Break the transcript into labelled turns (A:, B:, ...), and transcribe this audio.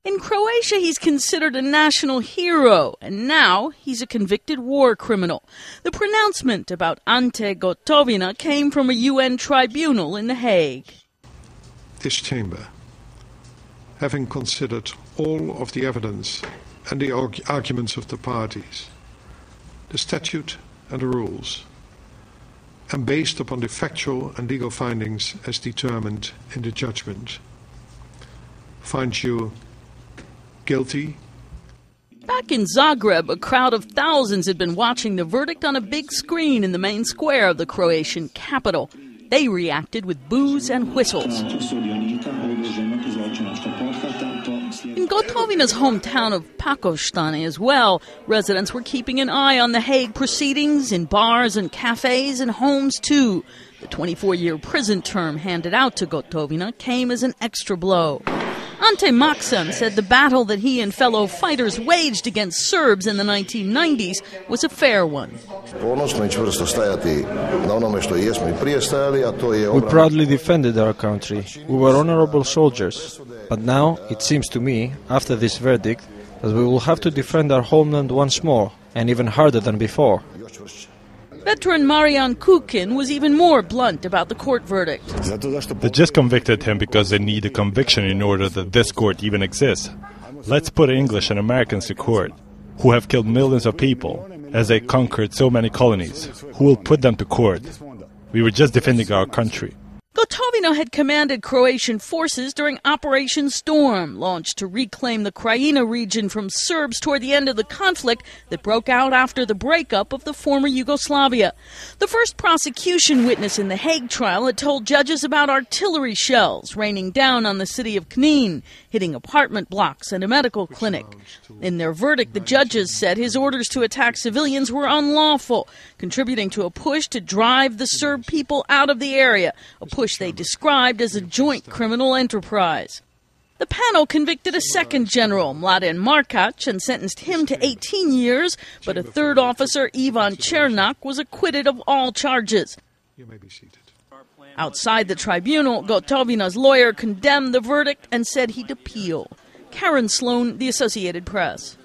A: In Croatia, he's considered a national hero, and now he's a convicted war criminal. The pronouncement about Ante Govina came from a UN tribunal in The Hague.
B: This chamber, having considered all of the evidence and the arguments of the parties, the statute and the rules, and based upon the factual and legal findings as determined in the judgment, finds you guilty.
A: Back in Zagreb, a crowd of thousands had been watching the verdict on a big screen in the main square of the Croatian capital. They reacted with boos and whistles. In Gotovina's hometown of Pakostani as well, residents were keeping an eye on the Hague proceedings in bars and cafes and homes too. The 24-year prison term handed out to Gotovina came as an extra blow. Ante MAKSAN said the battle that he and fellow fighters waged against Serbs in the 1990s was a fair one.
C: We proudly defended our country. We were honorable soldiers. But now, it seems to me, after this verdict, that we will have to defend our homeland once more, and even harder than before.
A: Veteran Marian Kukin was even more blunt about the court verdict.
D: They just convicted him because they need a conviction in order that this court even exists. Let's put English and Americans to court, who have killed millions of people, as they conquered so many colonies. Who will put them to court? We were just defending our country.
A: Gotovina had commanded Croatian forces during Operation Storm, launched to reclaim the Krajina region from Serbs toward the end of the conflict that broke out after the breakup of the former Yugoslavia. The first prosecution witness in the Hague trial had told judges about artillery shells raining down on the city of KNIN, hitting apartment blocks and a medical clinic. In their verdict, the judges said his orders to attack civilians were unlawful, contributing to a push to drive the Serb people out of the area, a push they described as a joint criminal enterprise. The panel convicted a second general, Mladen Markac, and sentenced him to 18 years, but a third officer, Ivan Chernak, was acquitted of all charges.
B: You may be seated.
A: Outside the tribunal, Gotovina's lawyer condemned the verdict and said he'd appeal. Karen Sloan, The Associated Press.